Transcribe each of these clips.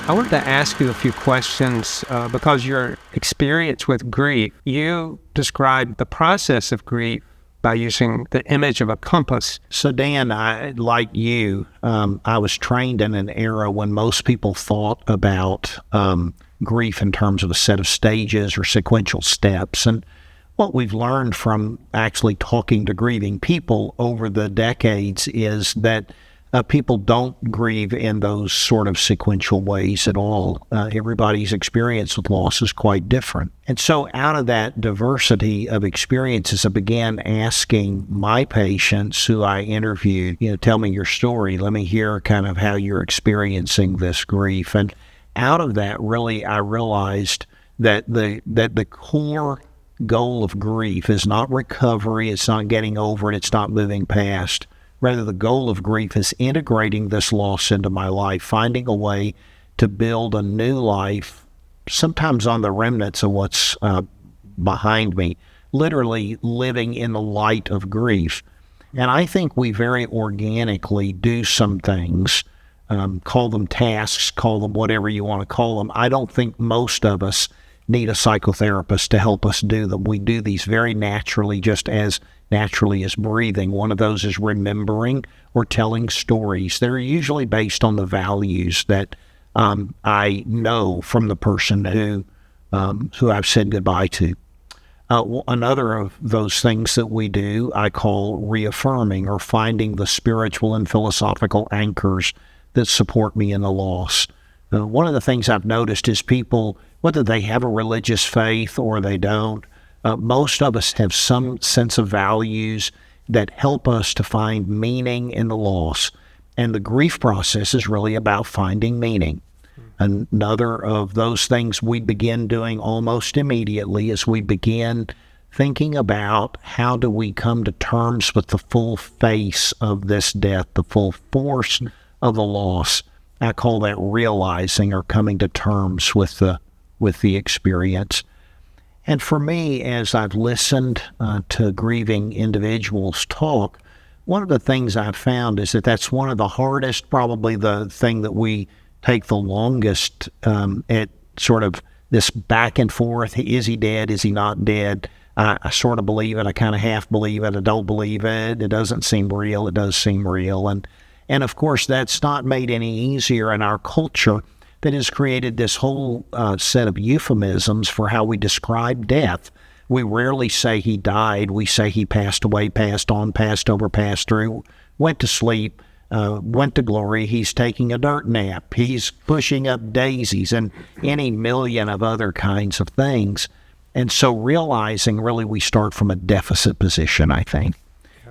I wanted to ask you a few questions because your experience with grief, you described the process of grief by using the image of a compass. So Dan, like you, I was trained in an era when most people thought about grief in terms of a set of stages or sequential steps. And what we've learned from actually talking to grieving people over the decades is that people don't grieve in those sort of sequential ways at all. Everybody's experience with loss is quite different. And so out of that diversity of experiences, I began asking my patients who I interviewed, tell me your story. Let me hear kind of how you're experiencing this grief. And out of that, really, I realized that the core goal of grief is not recovery, it's not getting over it, it's not moving past. Rather, the goal of grief is integrating this loss into my life, finding a way to build a new life, sometimes on the remnants of what's behind me, literally living in the light of grief. And I think we very organically do some things, call them tasks, call them whatever you want to call them. I don't think most of us need a psychotherapist to help us do them. We do these very naturally, just as naturally as breathing. One of those is remembering or telling stories. They're usually based on the values that I know from the person who I've said goodbye to. Another of those things that we do, I call reaffirming or finding the spiritual and philosophical anchors that support me in the loss. One of the things I've noticed is people, whether they have a religious faith or they don't, most of us have some sense of values that help us to find meaning in the loss. And the grief process is really about finding meaning. Another of those things we begin doing almost immediately is we begin thinking about how do we come to terms with the full face of this death, the full force of the loss. I call that realizing or coming to terms with the experience. And for me, as I've listened to grieving individuals talk, one of the things I've found is that that's one of the hardest, probably the thing that we take the longest at sort of this back and forth. Is he dead? Is he not dead? I sort of believe it. I kind of half believe it. I don't believe it. It doesn't seem real. It does seem real. And of course, that's not made any easier in our culture that has created this whole set of euphemisms for how we describe death. We rarely say he died. We say he passed away, passed on, passed over, passed through, went to sleep, went to glory. He's taking a dirt nap. He's pushing up daisies and any million of other kinds of things. And so realizing really we start from a deficit position, I think.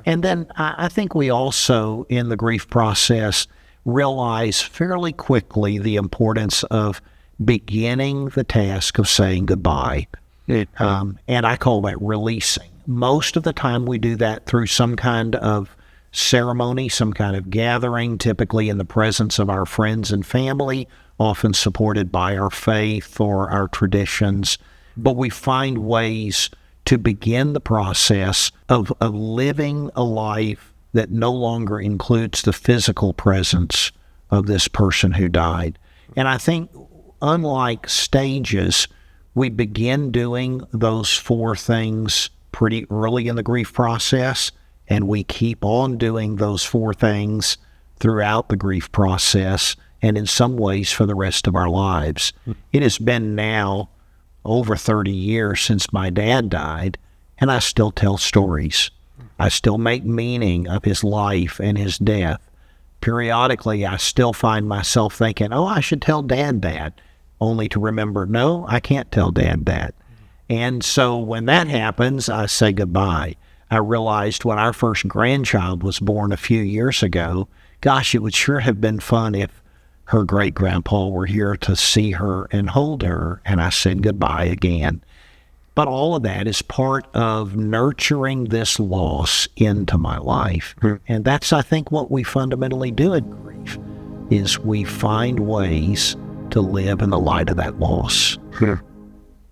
And then I think we also, in the grief process, realize fairly quickly the importance of beginning the task of saying goodbye. And I call that releasing. Most of the time we do that through some kind of ceremony, some kind of gathering, typically in the presence of our friends and family, often supported by our faith or our traditions. But we find ways to begin the process of living a life that no longer includes the physical presence of this person who died. And I think, unlike stages, we begin doing those four things pretty early in the grief process, and we keep on doing those four things throughout the grief process, and in some ways for the rest of our lives. It has been now over 30 years since my dad died, and I still tell stories. I still make meaning of his life and his death. Periodically, I still find myself thinking, oh, I should tell Dad that, only to remember, no, I can't tell Dad that. And so when that happens, I say goodbye. I realized when our first grandchild was born a few years ago, gosh, it would sure have been fun if her great-grandpa were here to see her and hold her, and I said goodbye again. But all of that is part of nurturing this loss into my life. And that's, I think, what we fundamentally do in grief, is we find ways to live in the light of that loss.